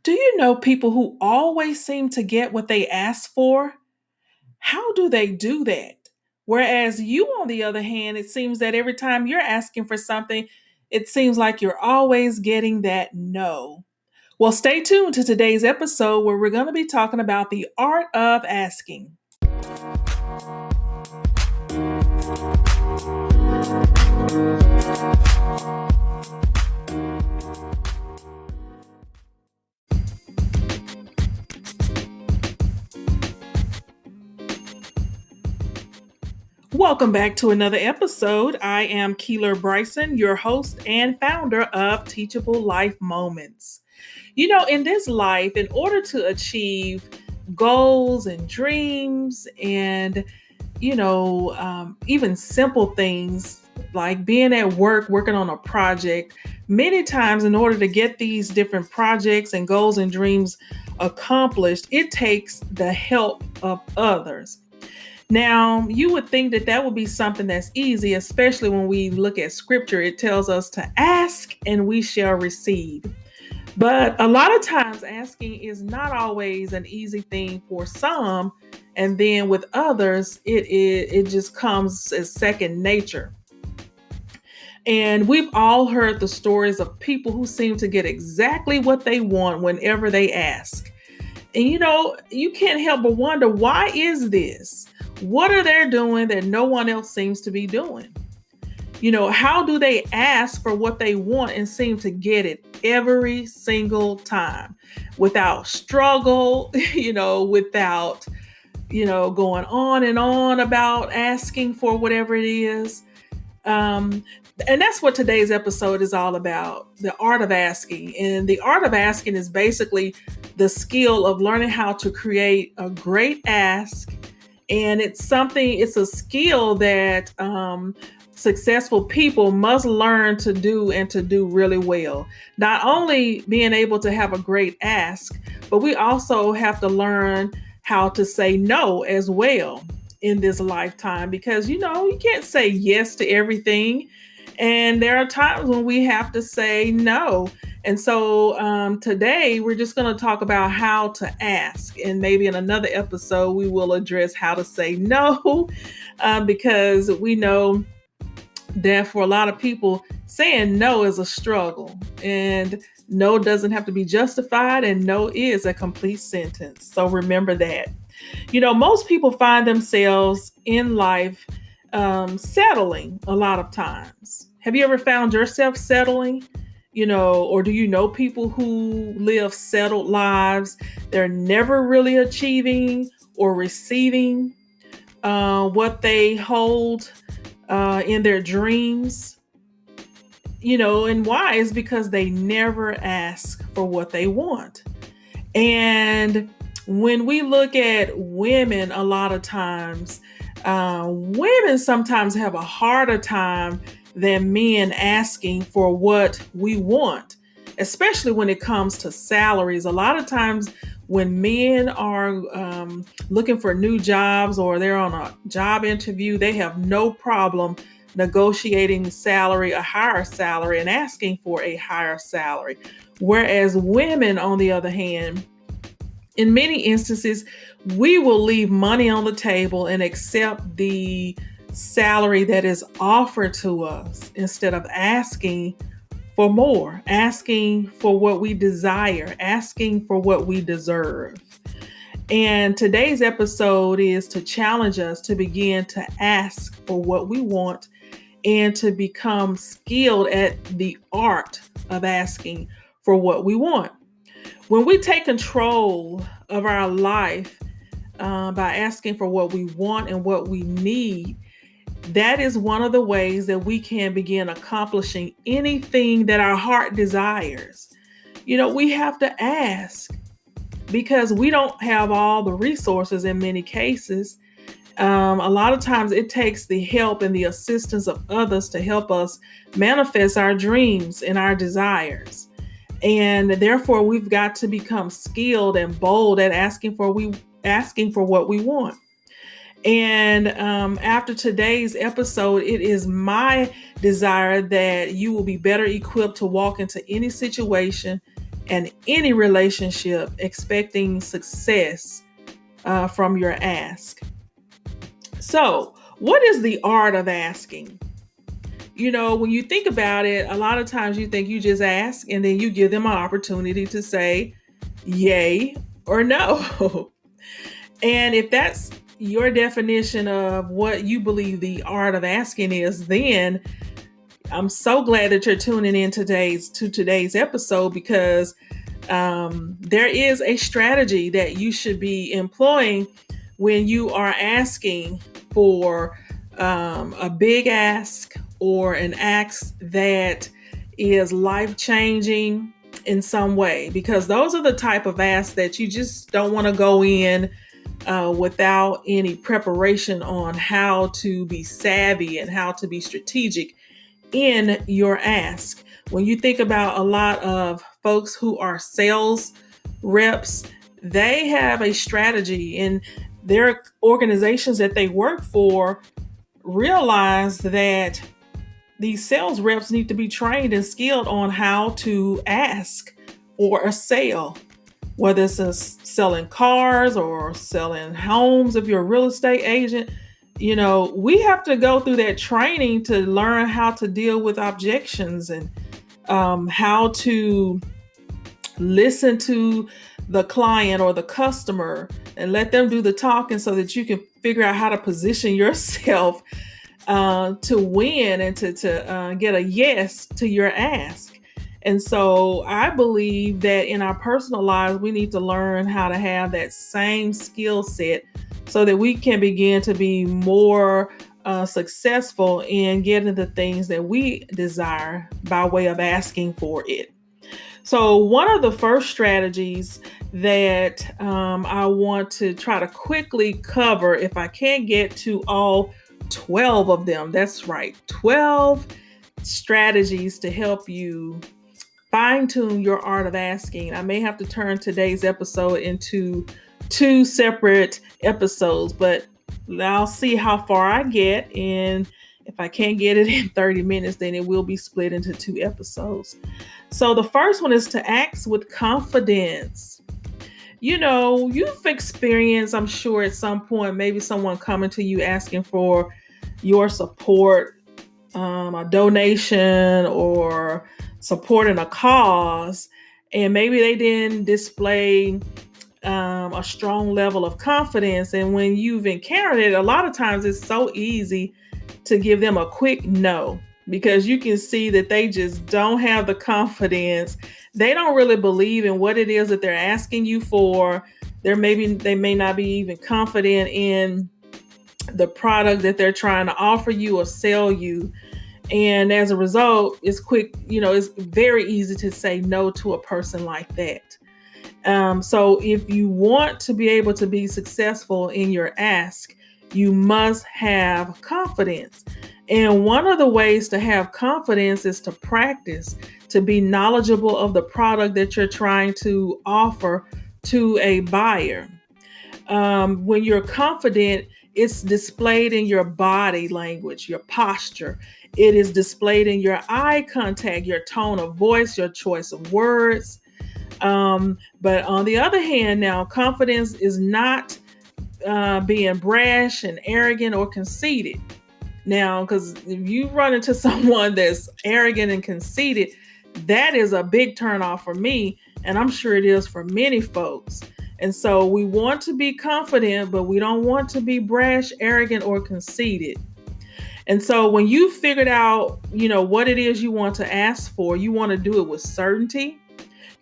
Do you know people who always seem to get what they ask for? How do they do that? Whereas you, on the other hand, it seems that every time you're asking for something, it seems like you're always getting that no. Well, stay tuned to today's episode where we're going to be talking about the art of asking. Welcome back to another episode. I am Keeler Bryson, your host and founder of Teachable Life Moments. In this life, in order to achieve goals and dreams and, even simple things like being at work, working on a project, many times in order to get these different projects and goals and dreams accomplished, it takes the help of others. Now, you would think that that would be something that's easy, especially when we look at scripture. It tells us to ask and we shall receive. But a lot of times, asking is not always an easy thing for some. And then with others, it just comes as second nature. And we've all heard the stories of people who seem to get exactly what they want whenever they ask. And you can't help but wonder, why is this? What are they doing that no one else seems to be doing? How do they ask for what they want and seem to get it every single time without struggle, without, going on and on about asking for whatever it is? And that's what today's episode is all about, the art of asking. And the art of asking is basically the skill of learning how to create a great ask. And it's a skill that successful people must learn to do and to do really well. Not only being able to have a great ask, but we also have to learn how to say no as well in this lifetime, because you can't say yes to everything. And there are times when we have to say no. And so today we're just going to talk about how to ask. And maybe in another episode, we will address how to say no, because we know that for a lot of people, saying no is a struggle. And no doesn't have to be justified, and no is a complete sentence. So remember that. Most people find themselves in life settling a lot of times. Have you ever found yourself settling? Or do you know people who live settled lives? They're never really achieving or receiving what they hold in their dreams. And why? Is because they never ask for what they want. And when we look at women, a lot of times, women sometimes have a harder time than men asking for what we want, especially when it comes to salaries. A lot of times when men are looking for new jobs or they're on a job interview, they have no problem negotiating salary, a higher salary, and asking for a higher salary. Whereas women, on the other hand, in many instances, we will leave money on the table and accept the salary that is offered to us instead of asking for more, asking for what we desire, asking for what we deserve. And today's episode is to challenge us to begin to ask for what we want and to become skilled at the art of asking for what we want. When we take control of our life by asking for what we want and what we need, that is one of the ways that we can begin accomplishing anything that our heart desires. We have to ask because we don't have all the resources in many cases. A lot of times it takes the help and the assistance of others to help us manifest our dreams and our desires. And therefore, we've got to become skilled and bold at asking for what we want. And after today's episode, it is my desire that you will be better equipped to walk into any situation and any relationship expecting success from your ask. So, what is the art of asking? When you think about it, a lot of times you think you just ask and then you give them an opportunity to say yay or no. And if that's your definition of what you believe the art of asking is, then I'm so glad that you're tuning in to today's episode, because there is a strategy that you should be employing when you are asking for a big ask or an ask that is life-changing in some way, because those are the type of asks that you just don't want to go in without any preparation on how to be savvy and how to be strategic in your ask. When you think about a lot of folks who are sales reps, they have a strategy, and their organizations that they work for realize that these sales reps need to be trained and skilled on how to ask for a sale, whether it's selling cars or selling homes. If you're a real estate agent, we have to go through that training to learn how to deal with objections and how to listen to the client or the customer and let them do the talking, so that you can figure out how to position yourself to win and to get a yes to your ask. And so I believe that in our personal lives, we need to learn how to have that same skill set so that we can begin to be more successful in getting the things that we desire by way of asking for it. So one of the first strategies that I want to try to quickly cover, if I can't get to all 12 of them, that's right, 12 strategies to help you fine-tune your art of asking. I may have to turn today's episode into 2 separate episodes, but I'll see how far I get. And if I can't get it in 30 minutes, then it will be split into 2 episodes. So the first one is to ask with confidence. You've experienced, I'm sure at some point, maybe someone coming to you asking for your support, a donation, or supporting a cause, and maybe they didn't display a strong level of confidence. And when you've encountered it, a lot of times it's so easy to give them a quick no, because you can see that they just don't have the confidence. They don't really believe in what it is that they're asking you for. They may not be even confident in the product that they're trying to offer you or sell you. And as a result, it's very easy to say no to a person like that. So if you want to be able to be successful in your ask, you must have confidence. And one of the ways to have confidence is to practice, to be knowledgeable of the product that you're trying to offer to a buyer. When you're confident, it's displayed in your body language, your posture. It is displayed in your eye contact, your tone of voice, your choice of words. But on the other hand, now, confidence is not being brash and arrogant or conceited. Now, because if you run into someone that's arrogant and conceited, that is a big turnoff for me, and I'm sure it is for many folks. And so we want to be confident, but we don't want to be brash, arrogant, or conceited. And so when you figured out, what it is you want to ask for, you want to do it with certainty.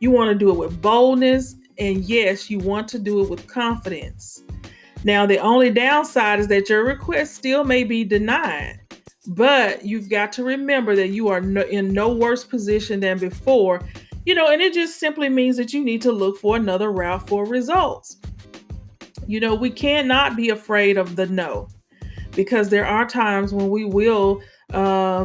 You want to do it with boldness. And yes, you want to do it with confidence. Now, the only downside is that your request still may be denied, but you've got to remember that you are in no worse position than before, and it just simply means that you need to look for another route for results. We cannot be afraid of the no, because there are times when we will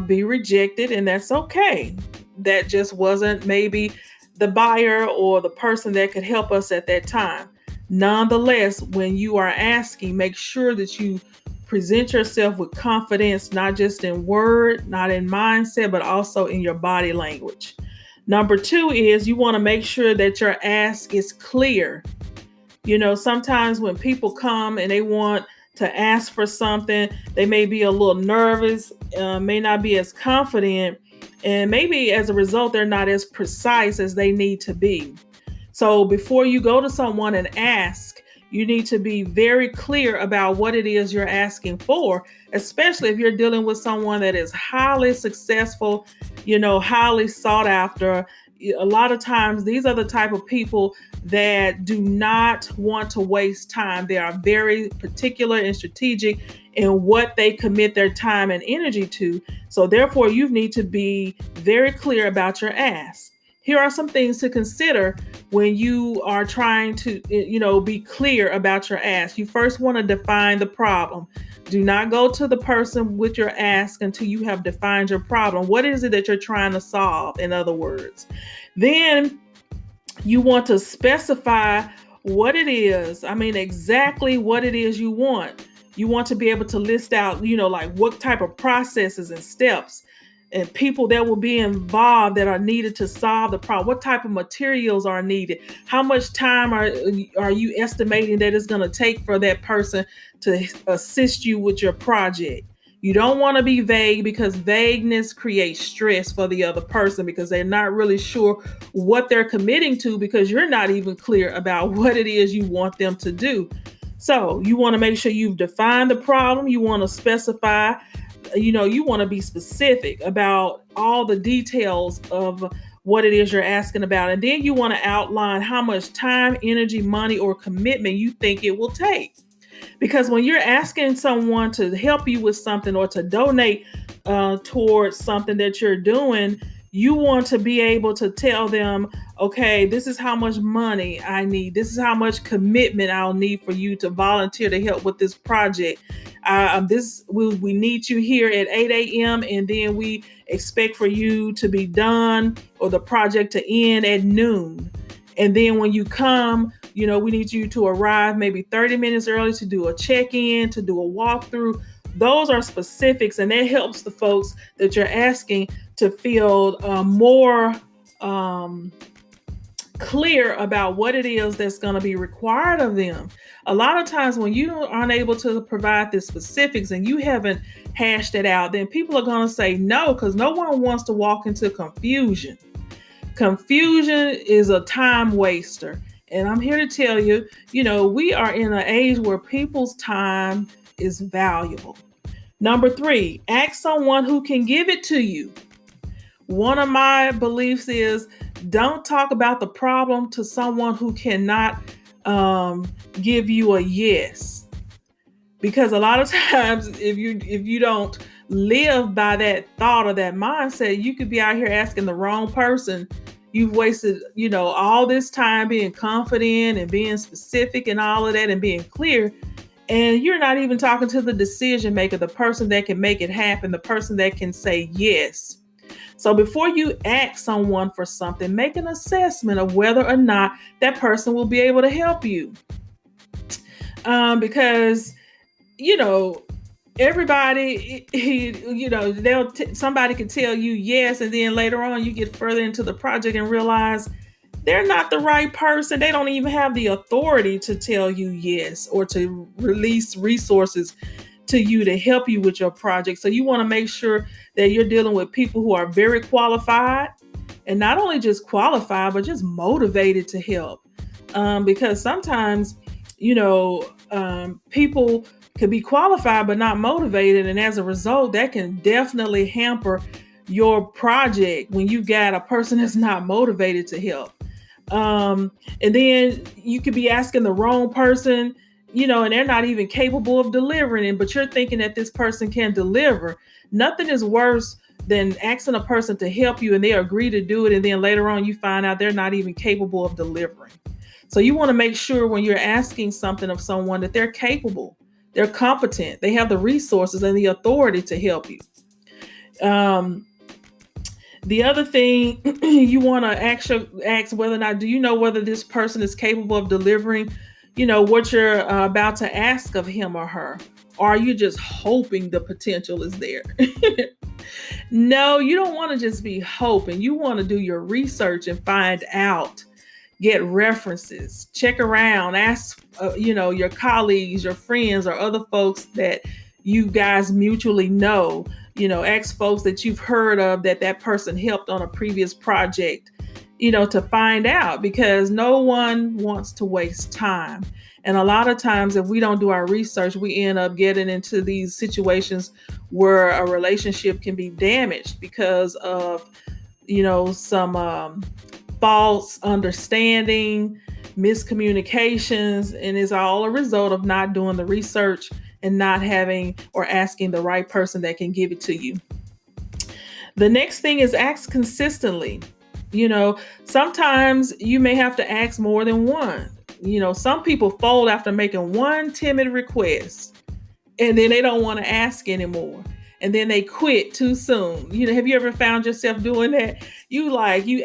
be rejected, and that's okay. That just wasn't maybe the buyer or the person that could help us at that time. Nonetheless, when you are asking, make sure that you present yourself with confidence, not just in word, not in mindset, but also in your body language. Number two is you want to make sure that your ask is clear. Sometimes when people come and they want to ask for something, they may be a little nervous, may not be as confident, and maybe as a result, they're not as precise as they need to be. So before you go to someone and ask, you need to be very clear about what it is you're asking for, especially if you're dealing with someone that is highly successful, highly sought after. A lot of times, these are the type of people that do not want to waste time. They are very particular and strategic in what they commit their time and energy to. So therefore, you need to be very clear about your ask. Here are some things to consider when you are trying to, be clear about your ask. You first want to define the problem. Do not go to the person with your ask until you have defined your problem. What is it that you're trying to solve, in other words? Then you want to specify what it is. Exactly what it is you want. You want to be able to list out, like what type of processes and steps and people that will be involved that are needed to solve the problem. What type of materials are needed? How much time are you estimating that it's going to take for that person to assist you with your project? You don't want to be vague, because vagueness creates stress for the other person, because they're not really sure what they're committing to, because you're not even clear about what it is you want them to do. So you want to make sure you've defined the problem. You want to specify, you want to be specific about all the details of what it is you're asking about. And then you want to outline how much time, energy, money, or commitment you think it will take. Because when you're asking someone to help you with something or to donate towards something that you're doing, you want to be able to tell them, okay, this is how much money I need. This is how much commitment I'll need for you to volunteer to help with this project. We need you here at 8 a.m. and then we expect for you to be done or the project to end at noon. And then when you come, we need you to arrive maybe 30 minutes early to do a check-in, to do a walkthrough. Those are specifics, and that helps the folks that you're asking to feel more clear about what it is that's going to be required of them. A lot of times when you aren't able to provide the specifics and you haven't hashed it out, then people are going to say no, because no one wants to walk into confusion. Confusion is a time waster. And I'm here to tell you, we are in an age where people's time is valuable. Number 3, ask someone who can give it to you. One of my beliefs is don't talk about the problem to someone who cannot give you a yes. Because a lot of times, if you don't live by that thought or that mindset, you could be out here asking the wrong person. You've wasted, all this time being confident and being specific and all of that and being clear. And you're not even talking to the decision maker, the person that can make it happen, the person that can say yes. So before you ask someone for something, make an assessment of whether or not that person will be able to help you. Because, everybody, somebody can tell you yes, and then later on you get further into the project and realize they're not the right person. They don't even have the authority to tell you yes or to release resources to you to help you with your project. So you want to make sure that you're dealing with people who are very qualified, and not only just qualified, but just motivated to help. Because sometimes, people could be qualified but not motivated, and as a result, that can definitely hamper your project when you've got a person that's not motivated to help. And then you could be asking the wrong person, and they're not even capable of delivering it, but you're thinking that this person can deliver. Nothing is worse than asking a person to help you and they agree to do it, and then later on you find out they're not even capable of delivering. So you want to make sure when you're asking something of someone that they're capable, they're competent, they have the resources and the authority to help you. The other thing you want to ask whether or not, do you know whether this person is capable of delivering, what you're about to ask of him or her? Or are you just hoping the potential is there? No, you don't want to just be hoping. You want to do your research and find out, get references, check around, ask, your colleagues, your friends, or other folks that you guys mutually know. Ask folks that you've heard of that person helped on a previous project, to find out, because no one wants to waste time. And a lot of times, if we don't do our research, we end up getting into these situations where a relationship can be damaged because of, some false understanding, miscommunications, and it's all a result of not doing the research and not having or asking the right person that can give it to you. The next thing is ask consistently. Sometimes you may have to ask more than one. Some people fold after making one timid request and then they don't want to ask anymore. And then they quit too soon. Have you ever found yourself doing that? You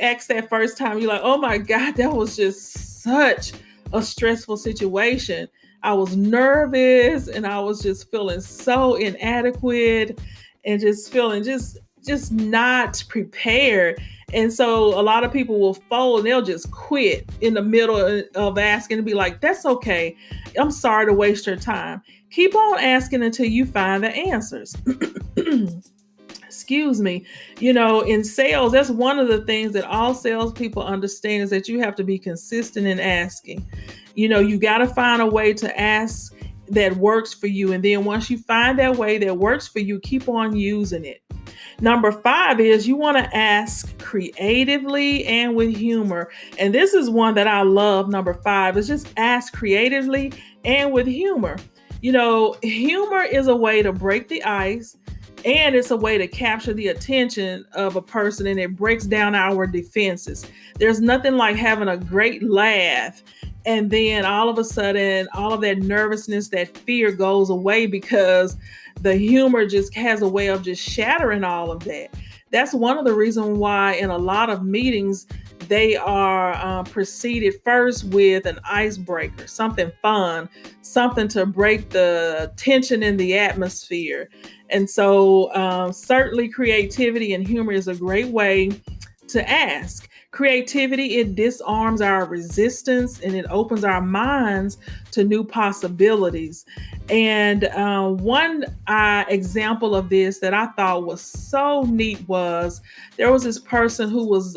asked that first time, you're like, oh my God, that was just such a stressful situation. I was nervous and I was just feeling so inadequate and just feeling just not prepared. And so a lot of people will fold and they'll just quit in the middle of asking and be like, that's okay. I'm sorry to waste your time. Keep on asking until you find the answers. Excuse me. In sales, that's one of the things that all salespeople understand, is that you have to be consistent in asking. You got to find a way to ask that works for you. And then once you find that way that works for you, keep on using it. Number 5 is you want to ask creatively and with humor. And this is one that I love. Number 5 is just ask creatively and with humor. Humor is a way to break the ice, and it's a way to capture the attention of a person, and it breaks down our defenses. There's nothing like having a great laugh, and then all of a sudden, all of that nervousness, that fear goes away, because the humor just has a way of just shattering all of that. That's one of the reasons why in a lot of meetings, they are preceded first with an icebreaker, something fun, something to break the tension in the atmosphere. And so certainly creativity and humor is a great way to ask. Creativity, it disarms our resistance and it opens our minds to new possibilities. And one example of this that I thought was so neat was there was this person who was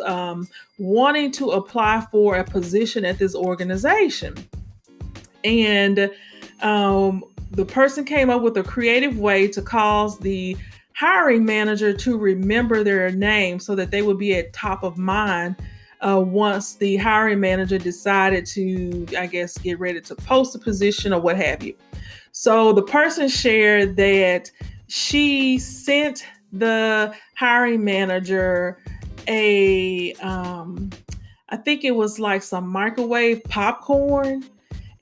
wanting to apply for a position at this organization. And the person came up with a creative way to cause the hiring manager to remember their name so that they would be at top of mind once the hiring manager decided to, I guess, get ready to post a position or what have you. So the person shared that she sent the hiring manager I think it was like some microwave popcorn,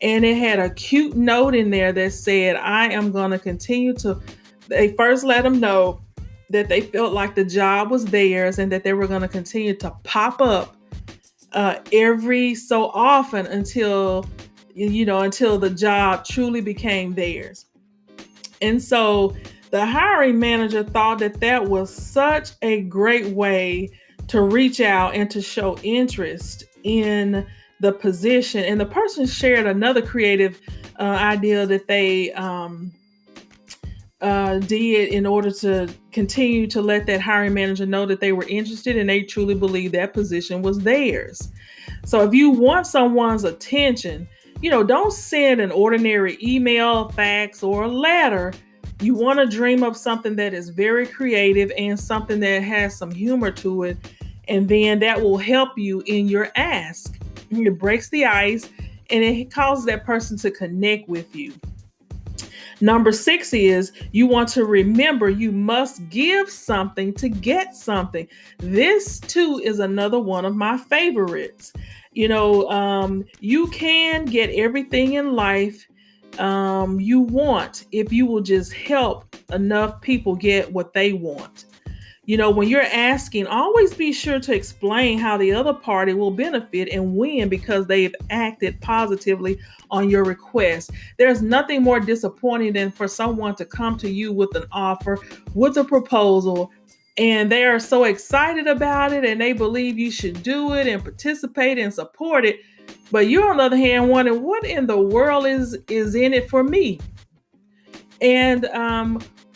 and it had a cute note in there that said, I am going to continue to. They first let them know that they felt like the job was theirs and that they were going to continue to pop up every so often until the job truly became theirs. And so the hiring manager thought that was such a great way to reach out and to show interest in the position. And the person shared another creative idea that they did in order to continue to let that hiring manager know that they were interested and they truly believed that position was theirs. So if you want someone's attention, don't send an ordinary email, fax, or a letter. You want to dream up something that is very creative and something that has some humor to it. And then that will help you in your ask. It breaks the ice and it causes that person to connect with you. Number 6 is you want to remember you must give something to get something. This too is another one of my favorites. You can get everything in life you want if you will just help enough people get what they want. When you're asking, always be sure to explain how the other party will benefit and win because they've acted positively on your request. There's nothing more disappointing than for someone to come to you with an offer, with a proposal, and they are so excited about it and they believe you should do it and participate and support it. But you, on the other hand, wondering what in the world is in it for me. And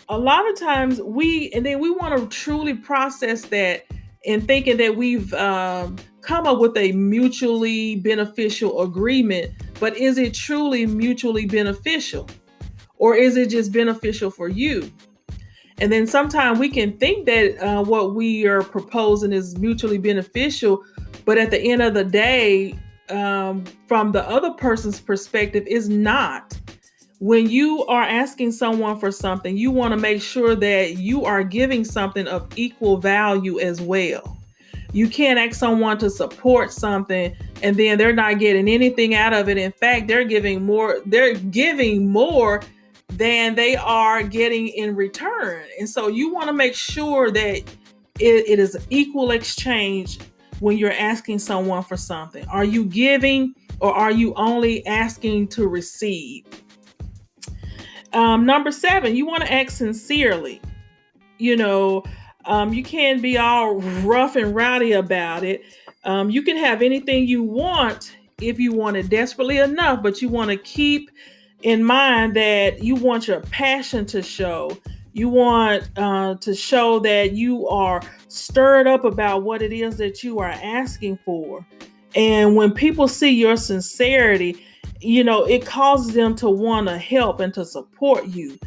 a lot of times we want to truly process that and thinking that we've come up with a mutually beneficial agreement. But is it truly mutually beneficial? Or is it just beneficial for you? And then sometimes we can think that what we are proposing is mutually beneficial, but at the end of the day, from the other person's perspective, is not. When you are asking someone for something, you want to make sure that you are giving something of equal value as well. You can't ask someone to support something and then they're not getting anything out of it. In fact, they're giving more than they are getting in return. And so you want to make sure that it is an equal exchange when you're asking someone for something. Are you giving or are you only asking to receive? Number 7, you want to act sincerely. You can't be all rough and rowdy about it. You can have anything you want if you want it desperately enough, but you want to keep in mind that you want your passion to show. You want to show that you are stirred up about what it is that you are asking for. And when people see your sincerity, it causes them to want to help and to support you.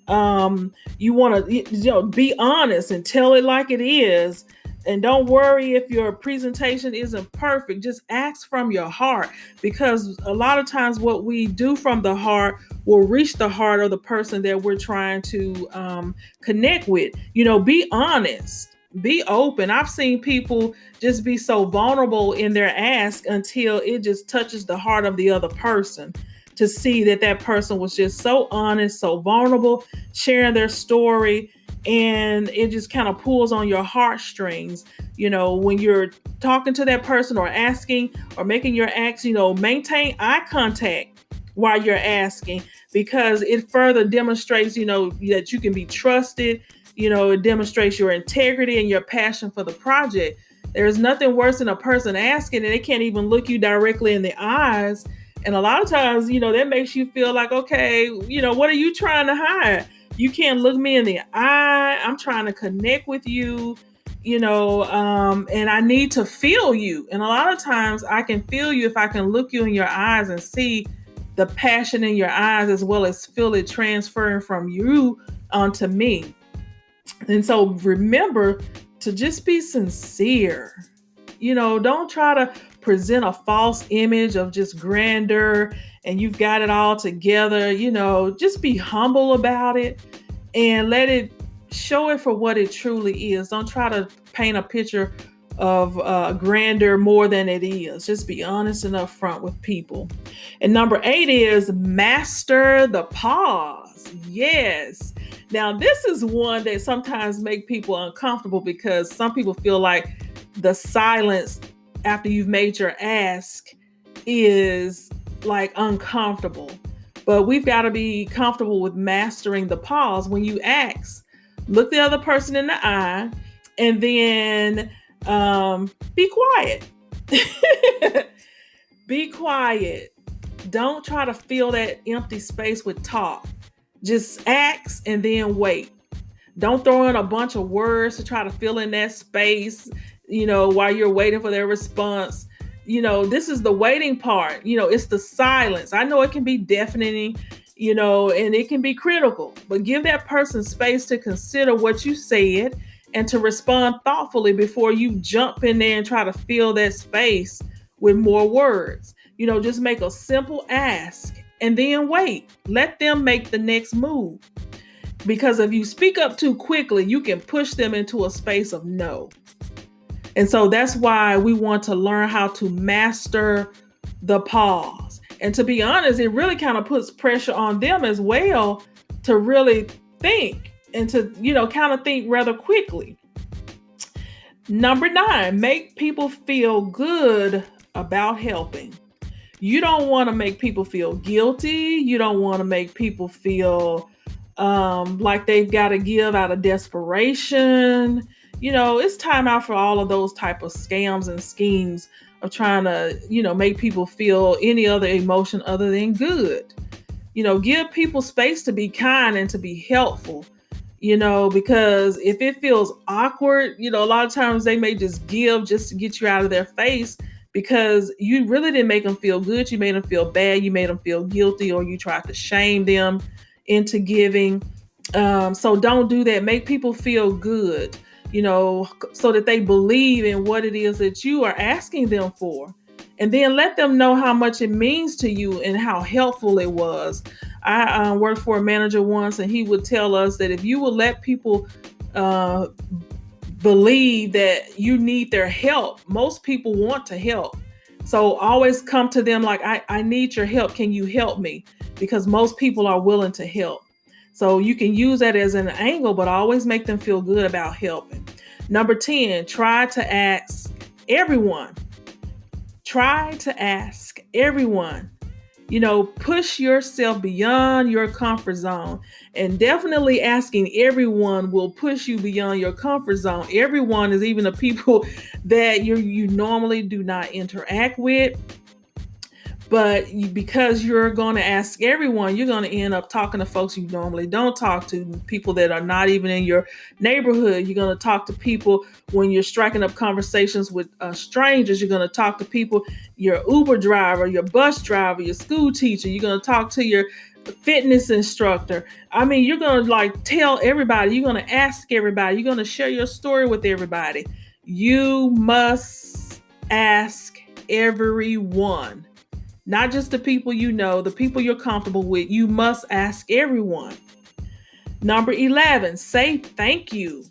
You want to be honest and tell it like it is. And don't worry if your presentation isn't perfect. Just ask from your heart, because a lot of times what we do from the heart will reach the heart of the person that we're trying to connect with. Be honest, be open. I've seen people just be so vulnerable in their ask until it just touches the heart of the other person, to see that person was just so honest, so vulnerable, sharing their story. And it just kind of pulls on your heartstrings. When you're talking to that person or asking or making your ask, maintain eye contact while you're asking, because it further demonstrates, that you can be trusted. It demonstrates your integrity and your passion for the project. There's nothing worse than a person asking and they can't even look you directly in the eyes. And a lot of times, that makes you feel like, okay, what are you trying to hide? You can't look me in the eye. I'm trying to connect with you, and I need to feel you. And a lot of times I can feel you if I can look you in your eyes and see the passion in your eyes, as well as feel it transferring from you onto me. And so remember to just be sincere. Don't try to present a false image of just grandeur and you've got it all together. Just be humble about it and let it show it for what it truly is. Don't try to paint a picture of grandeur more than it is. Just be honest and upfront with people. And number 8 is master the pause. Yes. Now, this is one that sometimes make people uncomfortable, because some people feel like the silence after you've made your ask is like uncomfortable. But we've got to be comfortable with mastering the pause. When you ask, look the other person in the eye and then be quiet. Be quiet. Don't try to fill that empty space with talk. Just ask and then wait. Don't throw in a bunch of words to try to fill in that space, while you're waiting for their response. This is the waiting part. It's the silence. I know it can be deafening, and it can be critical, but give that person space to consider what you said and to respond thoughtfully before you jump in there and try to fill that space with more words. Just make a simple ask and then wait. Let them make the next move. Because if you speak up too quickly, you can push them into a space of no. And so that's why we want to learn how to master the pause. And to be honest, it really kind of puts pressure on them as well to really think and to, kind of think rather quickly. Number 9, make people feel good about helping. You don't want to make people feel guilty. You don't want to make people feel like they've got to give out of desperation. It's time out for all of those type of scams and schemes of trying to, make people feel any other emotion other than good. Give people space to be kind and to be helpful. Because if it feels awkward, a lot of times they may just give just to get you out of their face because you really didn't make them feel good. You made them feel bad. You made them feel guilty, or you tried to shame them into giving. So don't do that. Make people feel good, so that they believe in what it is that you are asking them for. And then let them know how much it means to you and how helpful it was. I worked for a manager once, and he would tell us that if you will let people believe that you need their help, most people want to help. So always come to them like, I need your help. Can you help me? Because most people are willing to help. So you can use that as an angle, but always make them feel good about helping. Number 10, try to ask everyone. Try to ask everyone. Push yourself beyond your comfort zone, and definitely asking everyone will push you beyond your comfort zone. Everyone is even the people that you normally do not interact with. But because you're going to ask everyone, you're going to end up talking to folks you normally don't talk to, people that are not even in your neighborhood. You're going to talk to people when you're striking up conversations with strangers. You're going to talk to people, your Uber driver, your bus driver, your school teacher. You're going to talk to your fitness instructor. You're going to tell everybody. You're going to ask everybody. You're going to share your story with everybody. You must ask everyone. Not just the people the people you're comfortable with. You must ask everyone. Number 11, say thank you.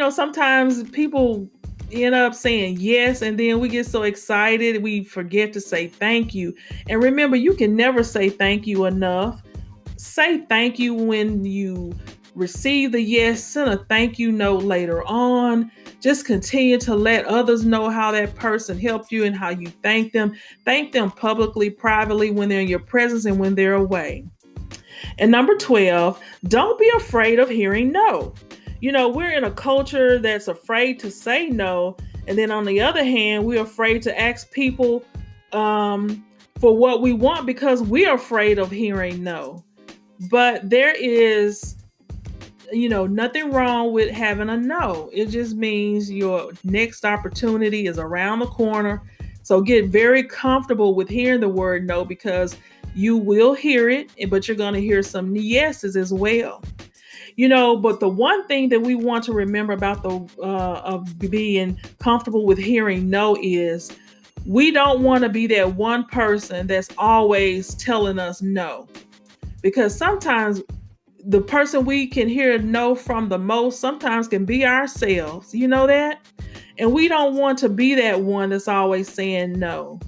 Sometimes people end up saying yes, and then we get so excited we forget to say thank you. And remember, you can never say thank you enough. Say thank you when you receive the yes. Send a thank you note later on. Just continue to let others know how that person helped you and how you thank them. Thank them publicly, privately, when they're in your presence and when they're away. And number 12, don't be afraid of hearing no. We're in a culture that's afraid to say no. And then on the other hand, we're afraid to ask people for what we want because we're afraid of hearing no. But there is nothing wrong with having a no. It just means your next opportunity is around the corner. So get very comfortable with hearing the word no, because you will hear it, but you're going to hear some yeses as well. But the one thing that we want to remember about of being comfortable with hearing no is we don't want to be that one person that's always telling us no. Because sometimes the person we can hear no from the most sometimes can be ourselves. You know that? And we don't want to be that one that's always saying no.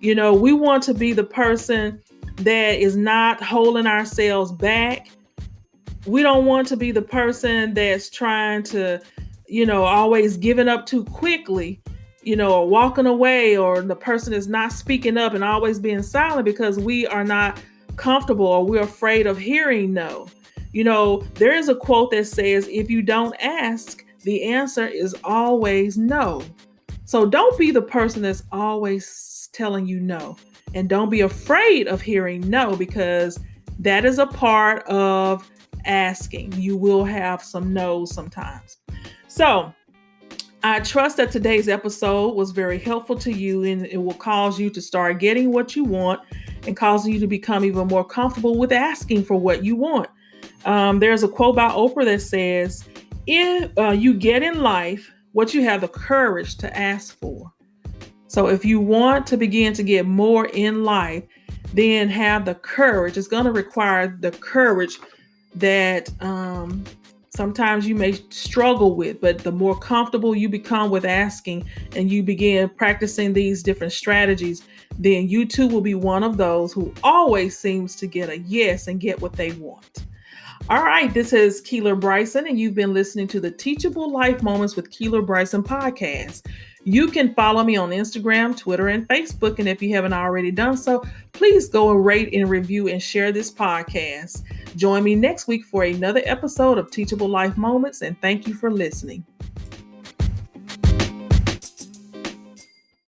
We want to be the person that is not holding ourselves back. We don't want to be the person that's trying to, always giving up too quickly, or walking away, or the person is not speaking up and always being silent because we are not comfortable or we're afraid of hearing no. There is a quote that says, if you don't ask, the answer is always no. So don't be the person that's always telling you no. And don't be afraid of hearing no, because that is a part of asking. You will have some no's sometimes. So I trust that today's episode was very helpful to you, and it will cause you to start getting what you want and cause you to become even more comfortable with asking for what you want. There's a quote by Oprah that says, if you get in life what you have the courage to ask for. So if you want to begin to get more in life, then have the courage. It's going to require the courage that sometimes you may struggle with, but the more comfortable you become with asking and you begin practicing these different strategies, then you too will be one of those who always seems to get a yes and get what they want. All right, this is Keeler Bryson, and you've been listening to the Teachable Life Moments with Keeler Bryson podcast. You can follow me on Instagram, Twitter, and Facebook. And if you haven't already done so, please go and rate and review and share this podcast. Join me next week for another episode of Teachable Life Moments, and thank you for listening.